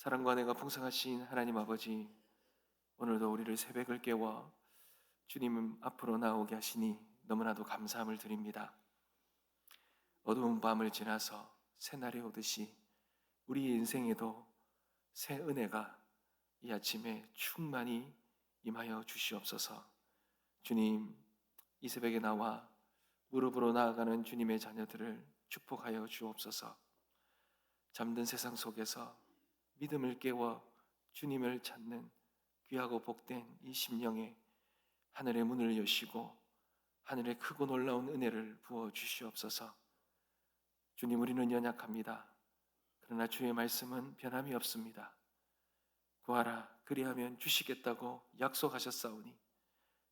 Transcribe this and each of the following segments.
사랑과 은혜가 풍성하신 하나님 아버지, 오늘도 우리를 새벽을 깨워 주님 앞으로 나오게 하시니 너무나도 감사함을 드립니다. 어두운 밤을 지나서 새날이 오듯이 우리 인생에도 새 은혜가 이 아침에 충만히 임하여 주시옵소서. 주님, 이 새벽에 나와 무릎으로 나아가는 주님의 자녀들을 축복하여 주옵소서. 잠든 세상 속에서 믿음을 깨워 주님을 찾는 귀하고 복된 이 심령에 하늘의 문을 여시고 하늘의 크고 놀라운 은혜를 부어 주시옵소서. 주님, 우리는 연약합니다. 그러나 주의 말씀은 변함이 없습니다. 구하라 그리하면 주시겠다고 약속하셨사오니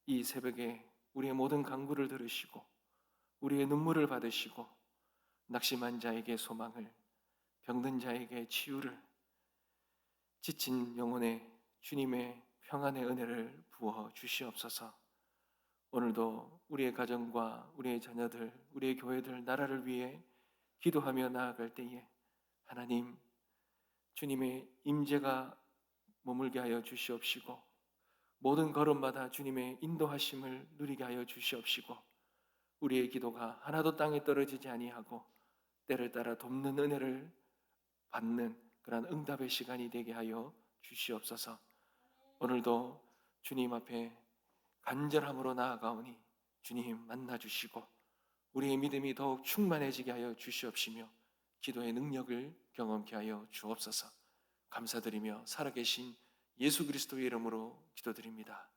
이 새벽에 우리의 모든 간구를 들으시고 우리의 눈물을 받으시고 낙심한 자에게 소망을, 병든 자에게 치유를, 지친 영혼에 주님의 평안의 은혜를 부어 주시옵소서. 오늘도 우리의 가정과 우리의 자녀들, 우리의 교회들, 나라를 위해 기도하며 나아갈 때에 하나님, 주님의 임재가 머물게 하여 주시옵시고 모든 걸음마다 주님의 인도하심을 누리게 하여 주시옵시고 우리의 기도가 하나도 땅에 떨어지지 아니하고 때를 따라 돕는 은혜를 받는 그러한 응답의 시간이 되게 하여 주시옵소서. 오늘도 주님 앞에 간절함으로 나아가오니 주님 만나주시고 우리의 믿음이 더욱 충만해지게 하여 주시옵시며 기도의 능력을 경험케 하여 주옵소서. 감사드리며 살아계신 예수 그리스도의 이름으로 기도드립니다.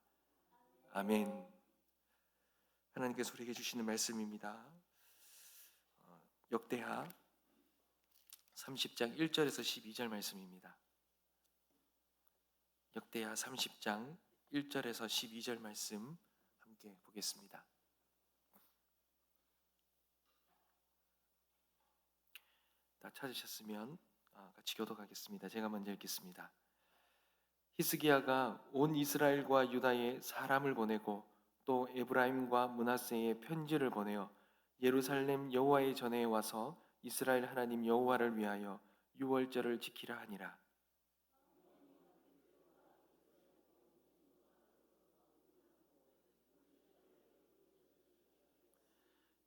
아멘. 하나님께서 우리에게 주시는 말씀입니다. 역대하 30장 1절에서 12절 말씀입니다. 역대하 30장 1절에서 12절 말씀 함께 보겠습니다. 다 찾으셨으면 같이 교독하겠습니다. 제가 먼저 읽겠습니다. 히스기야가 온 이스라엘과 유다에 사람을 보내고 또 에브라임과 므낫세에 편지를 보내어 예루살렘 여호와의 전에 와서 이스라엘 하나님 여호와를 위하여 유월절을 지키라 하니라.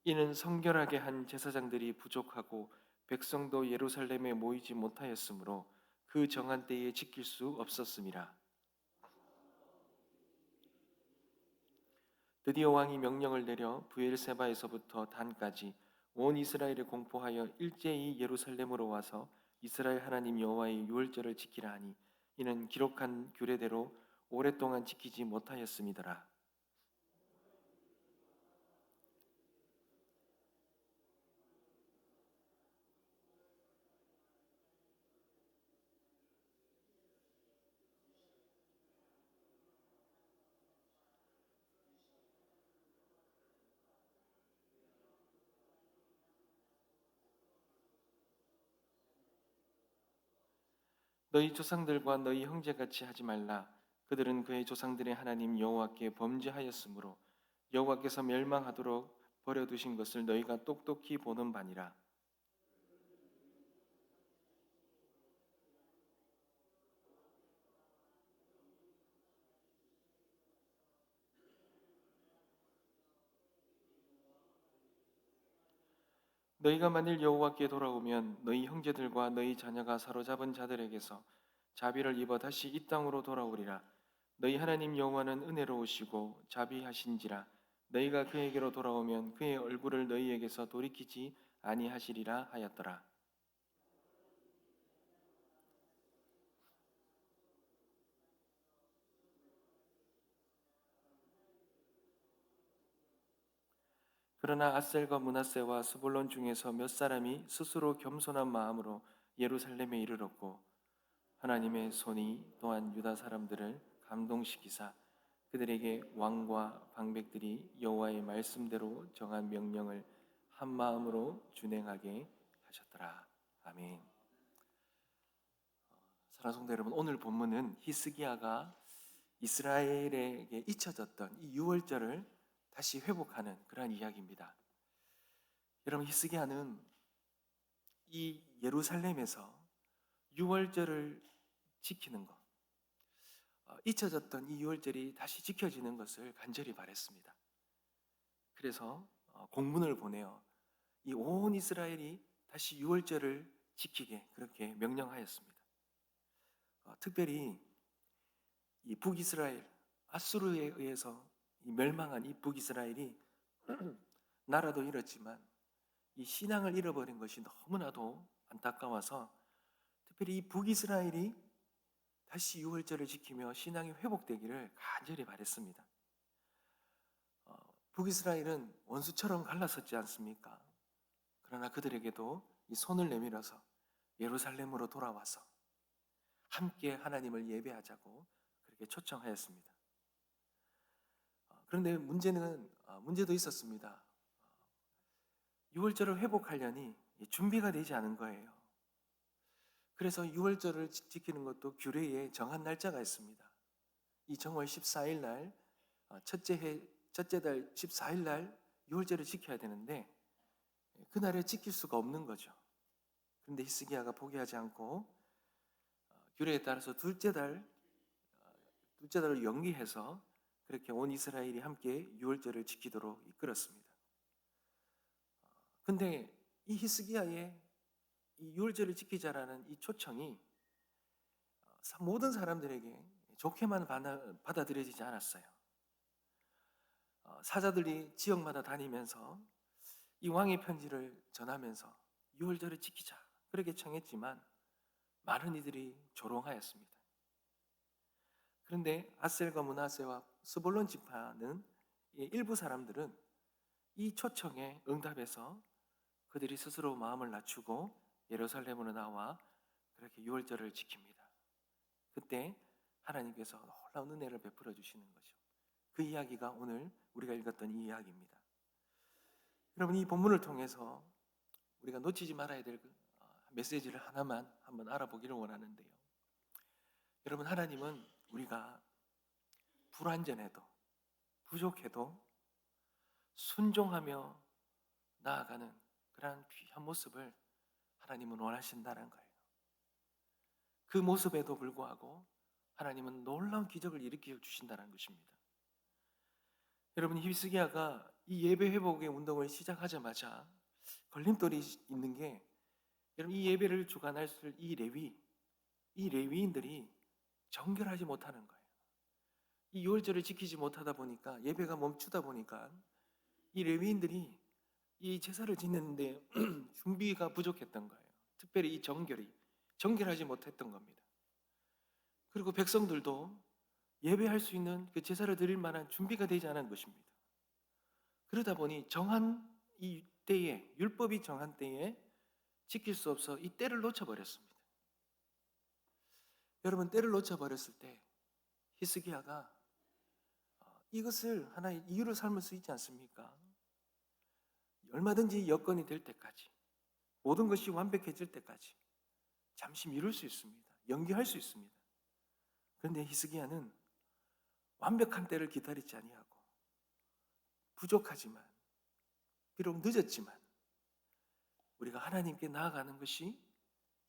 이는 성결하게 한 제사장들이 부족하고 백성도 예루살렘에 모이지 못하였으므로 그 정한 때에 지킬 수 없었음이라. 드디어 왕이 명령을 내려 브엘세바에서부터 단까지 온 이스라엘에 공포하여 일제히 예루살렘으로 와서 이스라엘 하나님 여호와의 유월절을 지키라 하니 이는 기록한 규례대로 오랫동안 지키지 못하였음이더라. 너희 조상들과 너희 형제같이 하지 말라. 그들은 그의 조상들의 하나님 여호와께 범죄하였으므로 여호와께서 멸망하도록 버려두신 것을 너희가 똑똑히 보는 바니라. 너희가 만일 여호와께 돌아오면 너희 형제들과 너희 자녀가 사로잡은 자들에게서 자비를 입어 다시 이 땅으로 돌아오리라. 너희 하나님 여호와는 은혜로우시고 자비하신지라. 너희가 그에게로 돌아오면 그의 얼굴을 너희에게서 돌이키지 아니하시리라 하였더라. 그러나 아셀과 므낫세와 스불론 중에서 몇 사람이 스스로 겸손한 마음으로 예루살렘에 이르렀고 하나님의 손이 또한 유다 사람들을 감동시키사 그들에게 왕과 방백들이 여호와의 말씀대로 정한 명령을 한 마음으로 준행하게 하셨더라. 아멘. 사랑하는 성도 여러분, 오늘 본문은 히스기야가 이스라엘에게 잊혀졌던 이 유월절을 다시 회복하는 그러한 이야기입니다. 여러분, 히스기야는 이 예루살렘에서 유월절을 지키는 것, 잊혀졌던 이 유월절이 다시 지켜지는 것을 간절히 바랬습니다. 그래서 공문을 보내어 이 온 이스라엘이 다시 유월절을 지키게 그렇게 명령하였습니다. 특별히 이 북이스라엘, 아수르에 의해서 이 멸망한 이 북이스라엘이 나라도 잃었지만 이 신앙을 잃어버린 것이 너무나도 안타까워서 특별히 이 북이스라엘이 다시 유월절을 지키며 신앙이 회복되기를 간절히 바랬습니다. 북이스라엘은 원수처럼 갈라섰지 않습니까? 그러나 그들에게도 이 손을 내밀어서 예루살렘으로 돌아와서 함께 하나님을 예배하자고 그렇게 초청하였습니다. 그런데 문제도 있었습니다. 유월절을 회복하려니 준비가 되지 않은 거예요. 그래서 유월절을 지키는 것도 규례에 정한 날짜가 있습니다. 이 정월 14일 날 첫째 달 14일 날 유월절을 지켜야 되는데 그날에 지킬 수가 없는 거죠. 그런데 히스기야가 포기하지 않고 규례에 따라서 둘째 달을 연기해서 그렇게 온 이스라엘이 함께 유월절을 지키도록 이끌었습니다. 근데 이 히스기야의 이 유월절을 지키자라는 이 초청이 모든 사람들에게 좋게만 받아들여지지 않았어요. 사자들이 지역마다 다니면서 이 왕의 편지를 전하면서 유월절을 지키자 그렇게 청했지만 많은 이들이 조롱하였습니다. 그런데 아셀과 므낫세와 스볼론 지파는 일부 사람들은 이 초청에 응답해서 그들이 스스로 마음을 낮추고 예루살렘으로 나와 그렇게 유월절을 지킵니다. 그때 하나님께서 놀라운 은혜를 베풀어 주시는 거죠. 그 이야기가 오늘 우리가 읽었던 이 이야기입니다. 여러분, 이 본문을 통해서 우리가 놓치지 말아야 될 메시지를 하나만 한번 알아보기를 원하는데요. 여러분, 하나님은 우리가 불완전해도 부족해도 순종하며 나아가는 그러한 귀한 모습을 하나님은 원하신다는 거예요. 그 모습에도 불구하고 하나님은 놀라운 기적을 일으켜 주신다는 것입니다. 여러분, 히스기야가 이 예배 회복의 운동을 시작하자마자 걸림돌이 있는 게 여러분 이 예배를 주관할 이 레위인들이 정결하지 못하는 거예요. 이 유월절을 지키지 못하다 보니까 예배가 멈추다 보니까 이 레위인들이 이 제사를 지내는데 준비가 부족했던 거예요. 특별히 이 정결하지 못했던 겁니다. 그리고 백성들도 예배할 수 있는 그 제사를 드릴 만한 준비가 되지 않은 것입니다. 그러다 보니 정한 이 때에, 율법이 정한 때에 지킬 수 없어 이 때를 놓쳐버렸습니다. 여러분, 때를 놓쳐버렸을 때 히스기야가 이것을 하나의 이유로 삼을 수 있지 않습니까? 얼마든지 여건이 될 때까지, 모든 것이 완벽해질 때까지 잠시 미룰 수 있습니다. 연기할 수 있습니다. 그런데 히스기야는 완벽한 때를 기다리지 아니하고 부족하지만 비록 늦었지만 우리가 하나님께 나아가는 것이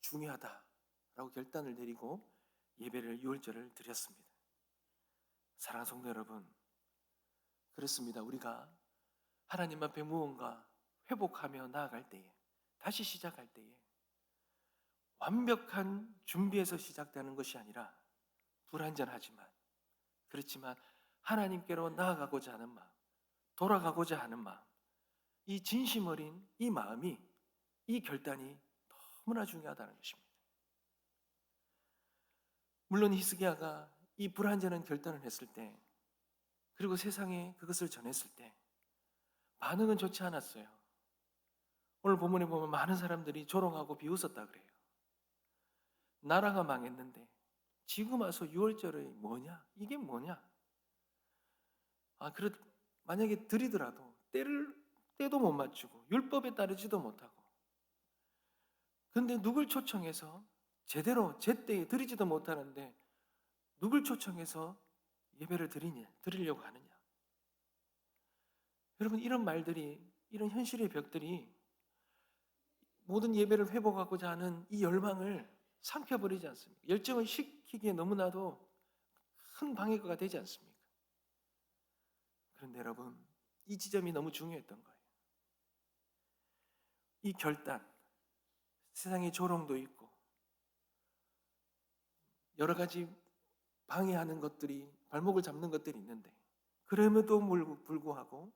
중요하다라고 결단을 내리고 예배를 유월절을 드렸습니다. 사랑하는 성도 여러분, 그렇습니다. 우리가 하나님 앞에 무언가 회복하며 나아갈 때에, 다시 시작할 때에 완벽한 준비에서 시작되는 것이 아니라 불완전하지만 그렇지만 하나님께로 나아가고자 하는 마음, 돌아가고자 하는 마음, 이 진심 어린 이 마음이, 이 결단이 너무나 중요하다는 것입니다. 물론 히스기야가 이 불완전한 결단을 했을 때, 그리고 세상에 그것을 전했을 때 반응은 좋지 않았어요. 오늘 본문에 보면 많은 사람들이 조롱하고 비웃었다 그래요. 나라가 망했는데 지금 와서 유월절이 뭐냐? 이게 뭐냐? 만약에 드리더라도 때도 못 맞추고 율법에 따르지도 못하고, 근데 누굴 초청해서 제대로 제때에 드리지도 못하는데 누굴 초청해서 예배를 드리려고 하느냐? 여러분, 이런 말들이, 이런 현실의 벽들이 모든 예배를 회복하고자 하는 이 열망을 삼켜버리지 않습니까? 열정을 식히기에 너무나도 큰 방해가 되지 않습니까? 그런데 여러분, 이 지점이 너무 중요했던 거예요. 이 결단, 세상에 조롱도 있고 여러 가지 방해하는 것들이, 발목을 잡는 것들이 있는데, 그럼에도 불구하고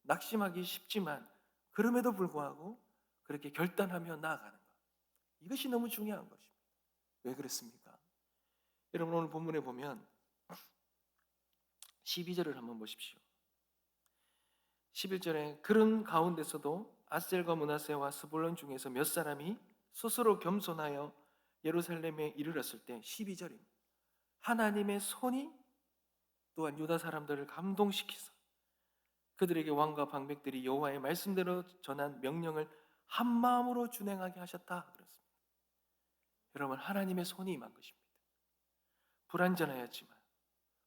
낙심하기 쉽지만 그럼에도 불구하고 그렇게 결단하며 나아가는 것, 이것이 너무 중요한 것입니다. 왜 그렇습니까? 여러분, 오늘 본문에 보면 12절을 한번 보십시오. 11절에 그런 가운데서도 아셀과 므낫세와 스불론 중에서 몇 사람이 스스로 겸손하여 예루살렘에 이르렀을 때, 12절입니다. 하나님의 손이 또한 유다 사람들을 감동시키사 그들에게 왕과 방백들이 여호와의 말씀대로 전한 명령을 한 마음으로 준행하게 하셨다 그렇습니다. 여러분, 하나님의 손이 임한 것입니다. 불완전하였지만,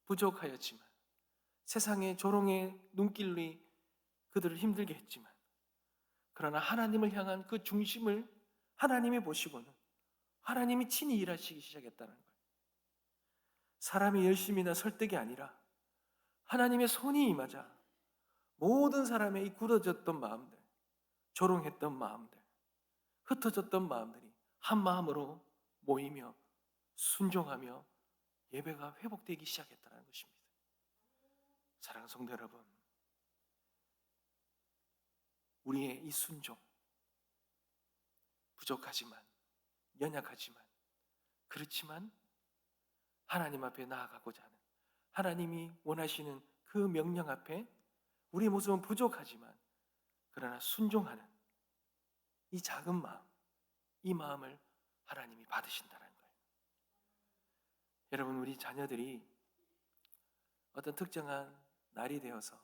부족하였지만, 세상의 조롱의 눈길이 그들을 힘들게 했지만, 그러나 하나님을 향한 그 중심을 하나님이 보시고는 하나님이 친히 일하시기 시작했다는 거예요. 사람이 열심히나 설득이 아니라 하나님의 손이 임하자 모든 사람의 이 굳어졌던 마음들, 조롱했던 마음들, 흩어졌던 마음들이 한 마음으로 모이며 순종하며 예배가 회복되기 시작했다는 것입니다. 사랑하는 성도 여러분, 우리의 이 순종, 부족하지만, 연약하지만, 그렇지만 하나님 앞에 나아가고자 하는, 하나님이 원하시는 그 명령 앞에 우리의 모습은 부족하지만 그러나 순종하는 이 작은 마음, 이 마음을 하나님이 받으신다는 거예요. 여러분, 우리 자녀들이 어떤 특정한 날이 되어서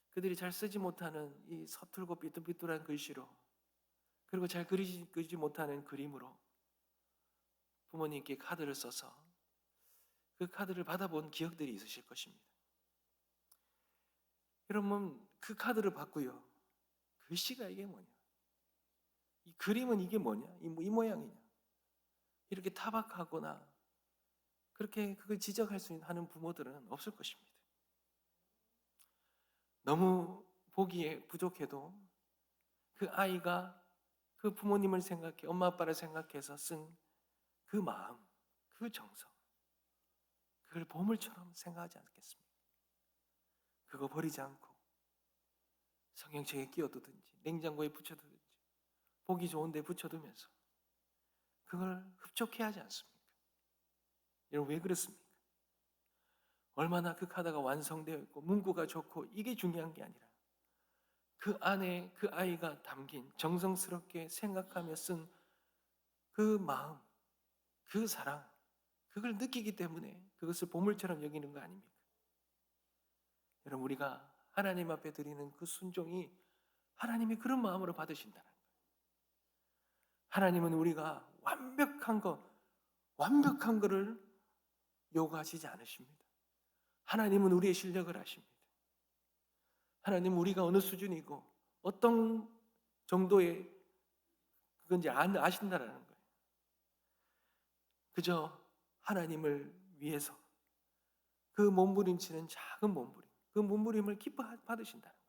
그들이 잘 쓰지 못하는 이 서툴고 삐뚤삐뚤한 글씨로, 그리고 잘 그리지 못하는 그림으로 부모님께 카드를 써서 그 카드를 받아본 기억들이 있으실 것입니다. 여러분, 그 카드를 받고요, 글씨가 이게 뭐냐, 이 그림은 이게 뭐냐, 이 모양이냐, 이렇게 타박하거나 그렇게 그걸 지적할 수 있는 부모들은 없을 것입니다. 너무 보기에 부족해도 그 아이가 그 부모님을 생각해, 엄마 아빠를 생각해서 쓴 그 마음, 그 정성, 그걸 보물처럼 생각하지 않겠습니까? 그거 버리지 않고 성경책에 끼워두든지 냉장고에 붙여두든지 보기 좋은 데 붙여두면서 그걸 흡족해 하지 않습니까? 여러분, 왜 그렇습니까? 얼마나 그 카드가 완성되어 있고 문구가 좋고 이게 중요한 게 아니라 그 안에 그 아이가 담긴, 정성스럽게 생각하며 쓴 그 마음, 그 사랑, 그걸 느끼기 때문에 그것을 보물처럼 여기는 거 아닙니까? 여러분, 우리가 하나님 앞에 드리는 그 순종이 하나님이 그런 마음으로 받으신다는 거예요. 하나님은 우리가 완벽한 거를 요구하시지 않으십니다. 하나님은 우리의 실력을 아십니다. 하나님은 우리가 어느 수준이고 어떤 정도의 그건지 아신다라는 거예요. 그저 하나님을 위해서 그 몸부림치는 작은 몸부림, 그 몸부림을 기뻐 받으신다는 거예요.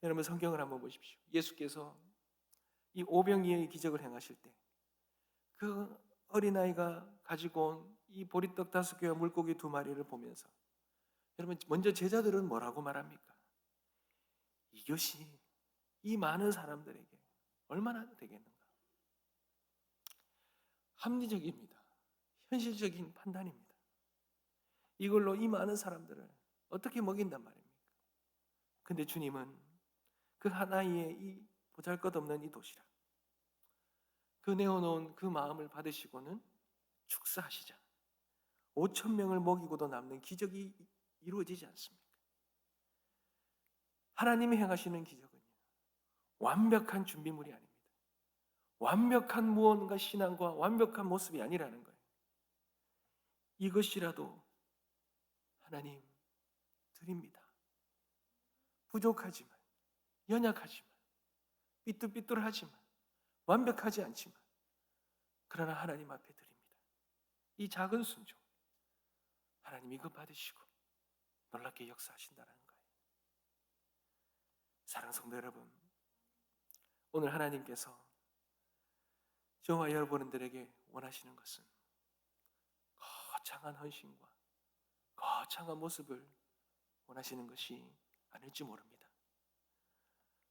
여러분, 성경을 한번 보십시오. 예수께서 이 오병이어의 기적을 행하실 때 그 어린아이가 가지고 온 이 보리떡 5개와 물고기 2마리를 보면서, 여러분, 먼저 제자들은 뭐라고 말합니까? 이것이 이 많은 사람들에게 얼마나 되겠는가? 합리적입니다. 현실적인 판단입니다. 이걸로 이 많은 사람들을 어떻게 먹인단 말입니까? 근데 주님은 그 하나의 이 보잘것없는 이 도시락, 그 내어놓은 그 마음을 받으시고는 축사하시자 5,000명을 먹이고도 남는 기적이 이루어지지 않습니까? 하나님이 행하시는 기적은요, 완벽한 준비물이 아닙니다. 완벽한 무언가 신앙과 완벽한 모습이 아니라는 거예요. 이것이라도 하나님 드립니다. 부족하지만, 연약하지만, 삐뚤삐뚤하지만, 완벽하지 않지만 그러나 하나님 앞에 드립니다. 이 작은 순종, 하나님 이거 받으시고 놀랍게 역사하신다는 거예요. 사랑하는 성도 여러분, 오늘 하나님께서 저와 여러분들에게 원하시는 것은 거창한 헌신과 거창한 모습을 원하시는 것이 아닐지 모릅니다.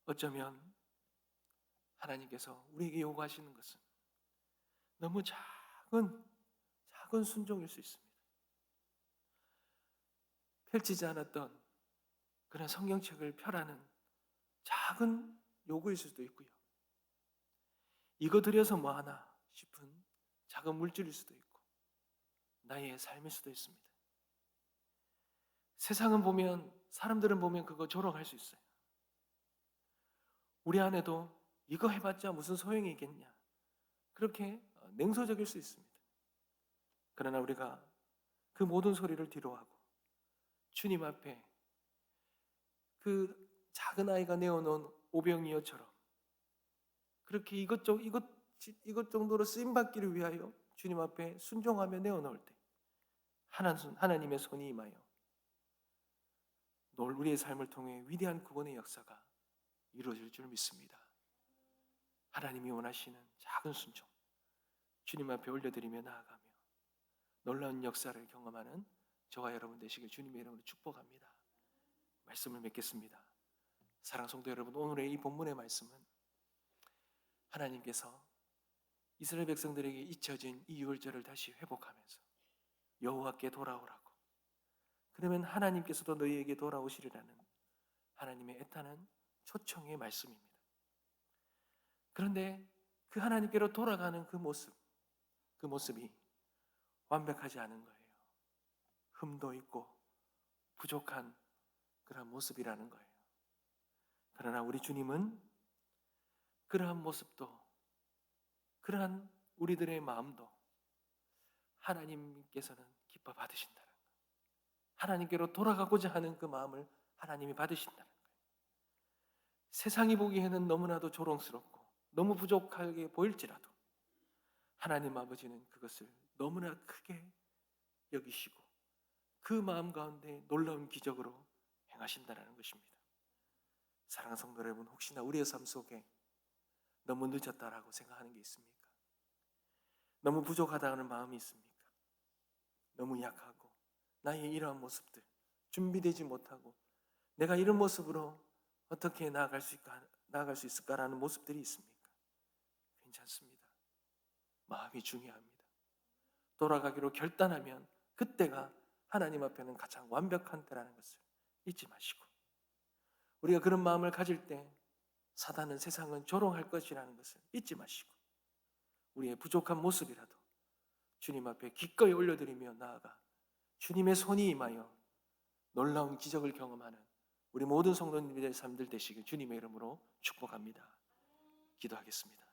어쩌면 하나님께서 우리에게 요구하시는 것은 너무 작은 순종일 수 있습니다. 펼치지 않았던 그런 성경책을 펴라는 작은 요구일 수도 있고요. 이거 드려서 뭐하나 싶은 작은 물질일 수도 있고 나의 삶일 수도 있습니다. 세상은 보면, 사람들은 보면 그거 조롱할 수 있어요. 우리 안에도 이거 해봤자 무슨 소용이 있겠냐, 그렇게 냉소적일 수 있습니다. 그러나 우리가 그 모든 소리를 뒤로하고 주님 앞에 그 작은 아이가 내어놓은 오병이어처럼 그렇게 이것 정도로 쓰임받기를 위하여 주님 앞에 순종하며 내어놓을 때 하나님의 손이 임하여 우리의 삶을 통해 위대한 구원의 역사가 이루어질 줄 믿습니다. 하나님이 원하시는 작은 순종, 주님 앞에 올려드리며 나아가며 놀라운 역사를 경험하는 저와 여러분 되시길 주님의 이름으로 축복합니다. 말씀을 맺겠습니다. 사랑하는 성도 여러분, 오늘의 이 본문의 말씀은 하나님께서 이스라엘 백성들에게 잊혀진 이 유월절을 다시 회복하면서 여호와께 돌아오라고, 그러면 하나님께서도 너희에게 돌아오시리라는 하나님의 애타는 초청의 말씀입니다. 그런데 그 하나님께로 돌아가는 그 모습이 완벽하지 않은 거예요. 흠도 있고 부족한 그런 모습이라는 거예요. 그러나 우리 주님은 그러한 모습도, 그러한 우리들의 마음도 하나님께서는 기뻐 받으신다는 거예요. 하나님께로 돌아가고자 하는 그 마음을 하나님이 받으신다는 거예요. 세상이 보기에는 너무나도 조롱스럽고 너무 부족하게 보일지라도 하나님 아버지는 그것을 너무나 크게 여기시고 그 마음 가운데 놀라운 기적으로 행하신다는 것입니다. 사랑하는 성도 여러분, 혹시나 우리의 삶 속에 너무 늦었다라고 생각하는 게 있습니까? 너무 부족하다는 마음이 있습니까? 너무 약하고 나의 이러한 모습들, 준비되지 못하고 내가 이런 모습으로 어떻게 나아갈 수 있을까라는 모습들이 있습니까? 괜찮습니다. 마음이 중요합니다. 돌아가기로 결단하면 그때가 하나님 앞에는 가장 완벽한 때라는 것을 잊지 마시고, 우리가 그런 마음을 가질 때 사단은, 세상은 조롱할 것이라는 것을 잊지 마시고 우리의 부족한 모습이라도 주님 앞에 기꺼이 올려드리며 나아가 주님의 손이 임하여 놀라운 기적을 경험하는 우리 모든 성도님들의 삶들 되시길 주님의 이름으로 축복합니다. 기도하겠습니다.